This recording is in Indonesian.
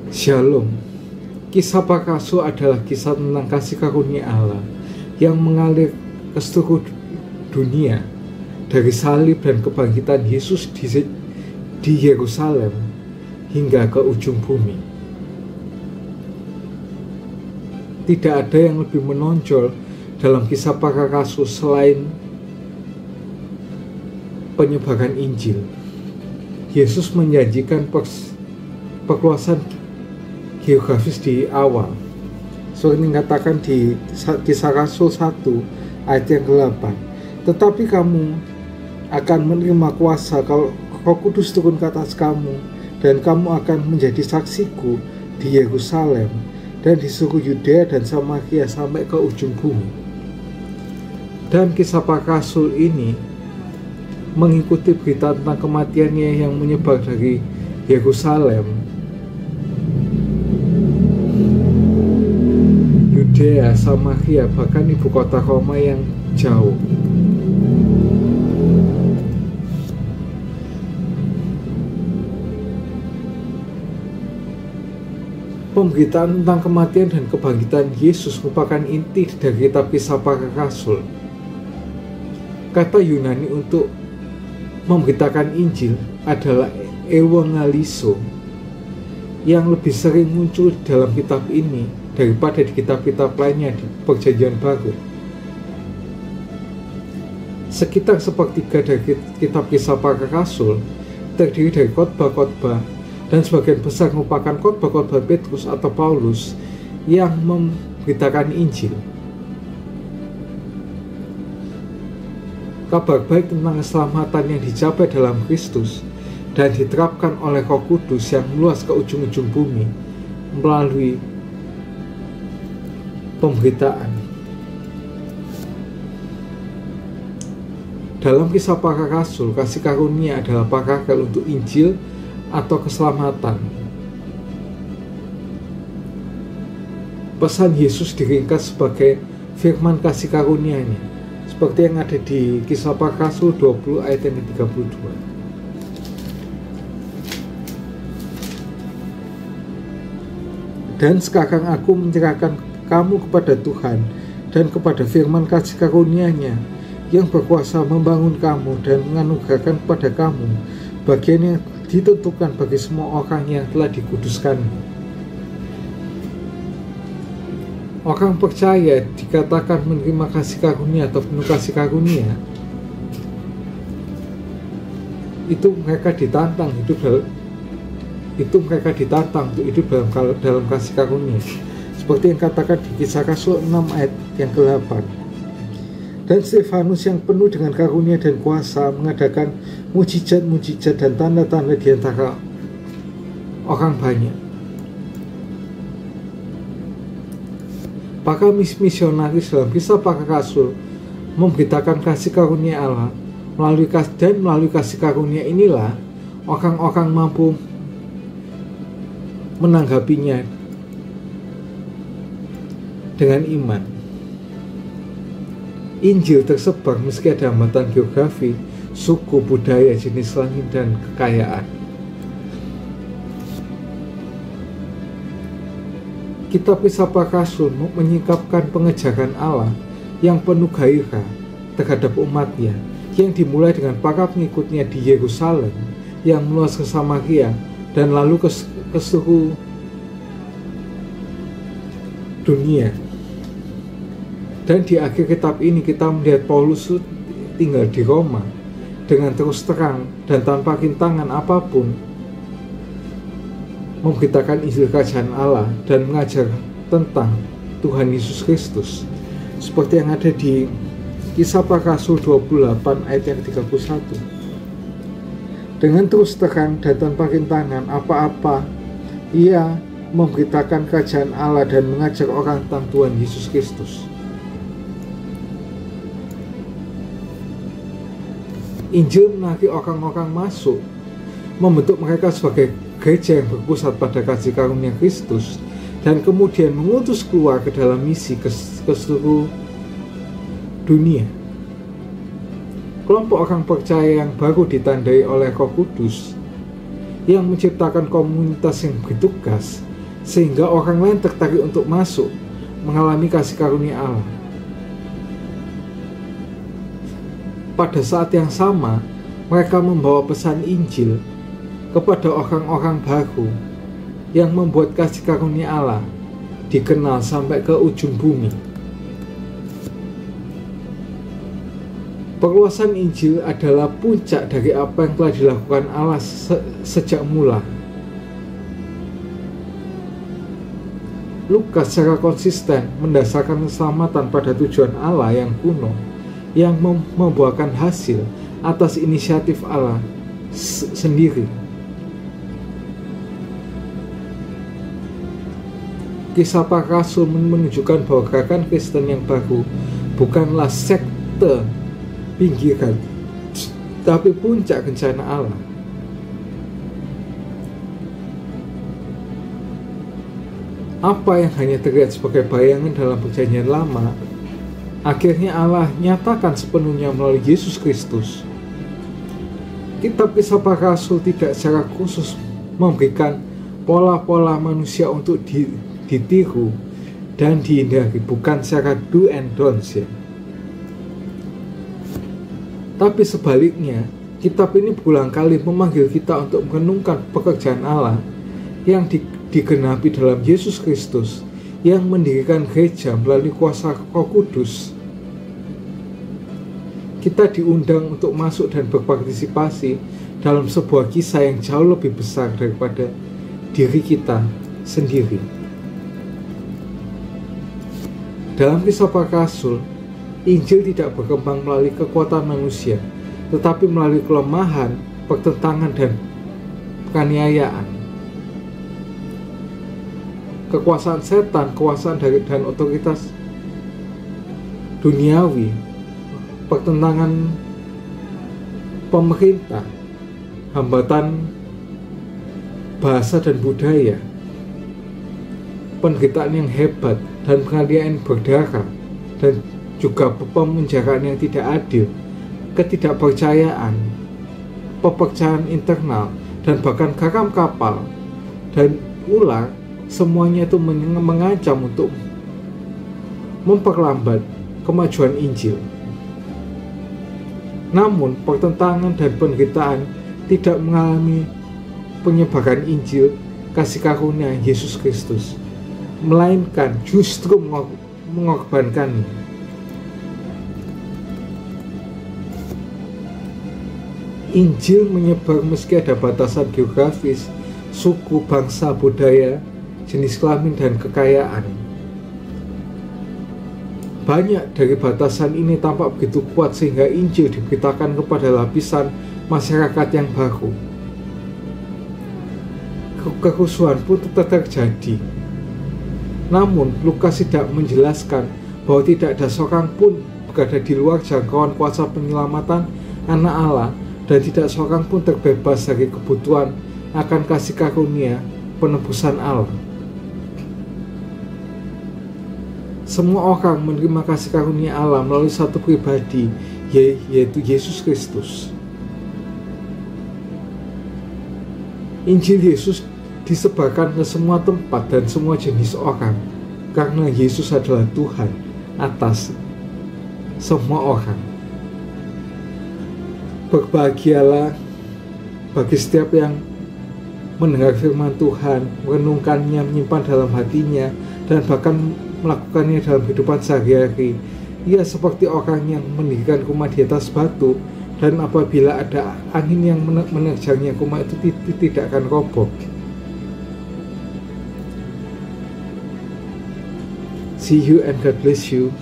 Shalom. Kisah Pakassul adalah kisah tentang kasih karunia Allah yang mengalir ke seluruh dunia dari salib dan kebangkitan Yesus di Yerusalem hingga ke ujung bumi. Tidak ada yang lebih menonjol dalam kisah Pakassul selain penyebaran Injil. Yesus menjanjikan perluasan geografis di awal, seperti dikatakan di Kisah Rasul 1 ayat yang ke-8. Tetapi kamu akan menerima kuasa kalau Roh Kudus turun ke atas kamu, dan kamu akan menjadi saksiku di Yerusalem dan di seluruh Yudea dan Samaria sampai ke ujung bumi. Dan kisah Pakassul ini mengikuti berita tentang kematiannya yang menyebar dari Yerusalem, Yudea, Samaria, bahkan ibu kota Roma yang jauh. Pemberitaan tentang kematian dan kebangkitan Yesus merupakan inti dari kitab Kisah Pakassul. Kata Yunani untuk memberitakan Injil adalah evangelizo, yang lebih sering muncul dalam kitab ini daripada di kitab-kitab lainnya di Perjanjian Baru. Sekitar sepertiga dari kitab Kisah Pakassul terdiri dari khotbah-khotbah, dan sebagian besar merupakan khotbah-khotbah Petrus atau Paulus yang memberitakan Injil. Kabar baik tentang keselamatan yang dicapai dalam Kristus dan diterapkan oleh Roh Kudus yang meluas ke ujung-ujung bumi melalui pemberitaan. Dalam kisah Pakassul, kasih karunia adalah paralel untuk Injil atau keselamatan. Pesan Yesus diringkas sebagai firman kasih karunia-Nya, seperti yang ada di kisah Pakassul 20 ayat yang ke-32. Dan sekarang aku menyerahkan kamu kepada Tuhan dan kepada firman kasih karunia-Nya yang berkuasa membangun kamu dan menganugerahkan kepada kamu bagian yang ditentukan bagi semua orang yang telah dikuduskan. Orang percaya dikatakan menerima kasih karunia atau penuh kasih karunia, itu mereka ditantang untuk hidup dalam kasih karunia, seperti yang katakan di Kisah Rasul 6 ayat yang ke-8. Dan Stefanus yang penuh dengan karunia dan kuasa mengadakan mujizat-mujizat dan tanda-tanda di antara orang banyak. Para misionaris dalam Kisah Pakassul memberitakan kasih karunia Allah melalui kasih karunia inilah orang-orang mampu menanggapinya dengan iman. Injil tersebar meski ada hambatan geografi, suku, budaya, jenis kelamin, dan kekayaan. Kitab Kisah Pakassul menyingkapkan pengejaran Allah yang penuh gairah terhadap umatnya, yang dimulai dengan para pengikutnya di Yerusalem yang meluas ke Samaria dan lalu ke seluruh dunia. Dan di akhir kitab ini kita melihat Paulus tinggal di Roma dengan terus terang dan tanpa rintangan apapun memberitakan Injil Kerajaan Allah dan mengajar tentang Tuhan Yesus Kristus, seperti yang ada di Kisah Pakassul 28 ayat yang 31. Dengan terus terang dan tanpa rintangan apa-apa ia memberitakan kerajaan Allah dan mengajar orang tentang Tuhan Yesus Kristus. Injil menarik orang-orang masuk, membentuk mereka sebagai gereja yang berpusat pada kasih karunia Kristus, dan kemudian mengutus keluar ke dalam misi ke seluruh dunia. Kelompok orang percaya yang baru ditandai oleh Roh Kudus yang menciptakan komunitas yang bertugas sehingga orang lain tertarik untuk masuk mengalami kasih karunia Allah. Pada saat yang sama, mereka membawa pesan Injil kepada orang-orang baru yang membuat kasih karunia Allah dikenal sampai ke ujung bumi. Perluasan Injil adalah puncak dari apa yang telah dilakukan Allah sejak mula. Lukas secara konsisten mendasarkan keselamatan pada tujuan Allah yang kuno, yang membuahkan hasil atas inisiatif Allah sendiri. Kisah para Rasul menunjukkan bahwa gerakan Kristen yang baru bukanlah sekte pinggiran, tapi puncak rencana Allah. Apa yang hanya terlihat sebagai bayangan dalam perjanjian lama, akhirnya Allah nyatakan sepenuhnya melalui Yesus Kristus. Kitab Kisah Para Rasul tidak secara khusus memberikan pola-pola manusia untuk ditiru dan dihindari, bukan secara do and don'ts ya. Tapi sebaliknya, kitab ini berulang kali memanggil kita untuk merenungkan pekerjaan Allah yang digenapi dalam Yesus Kristus, yang mendirikan gereja melalui kuasa Roh Kudus. Kita diundang untuk masuk dan berpartisipasi dalam sebuah kisah yang jauh lebih besar daripada diri kita sendiri. Dalam Kisah Para Rasul, Injil tidak berkembang melalui kekuatan manusia, tetapi melalui kelemahan, pertentangan, dan penganiayaan. Kekuasaan setan, kekuasaan dan otoritas duniawi, pertentangan pemerintah, hambatan bahasa dan budaya, penderitaan yang hebat, dan penganiayaan berdarah, dan juga pemenjaraan yang tidak adil, ketidakpercayaan, pepecahan internal, dan bahkan garam kapal dan ular, semuanya itu mengancam untuk memperlambat kemajuan Injil. Namun, pertentangan dan penderitaan tidak mengalami penyebaran Injil kasih karunia Yesus Kristus, melainkan justru mengorbankannya. Injil menyebar meski ada batasan geografis, suku, bangsa, budaya, jenis kelamin, dan kekayaan. Banyak dari batasan ini tampak begitu kuat sehingga Injil diberitakan kepada lapisan masyarakat yang baru. Kerusuhan pun tetap terjadi. Namun, Lukas tidak menjelaskan bahwa tidak ada seorang pun berada di luar jangkauan kuasa penyelamatan anak Allah, dan tidak seorang pun terbebas dari kebutuhan akan kasih karunia penebusan Allah. Semua orang menerima kasih karunia Allah melalui satu pribadi, yaitu Yesus Kristus. Injil Yesus disebarkan ke semua tempat dan semua jenis orang, karena Yesus adalah Tuhan atas semua orang. Berbahagialah bagi setiap yang mendengar firman Tuhan, merenungkannya, menyimpan dalam hatinya, dan bahkan melakukannya dalam kehidupan sehari-hari. Ia seperti orang yang mendirikan rumah di atas batu, dan apabila ada angin yang menerjangnya, rumah itu tidak akan roboh. See you and God bless you.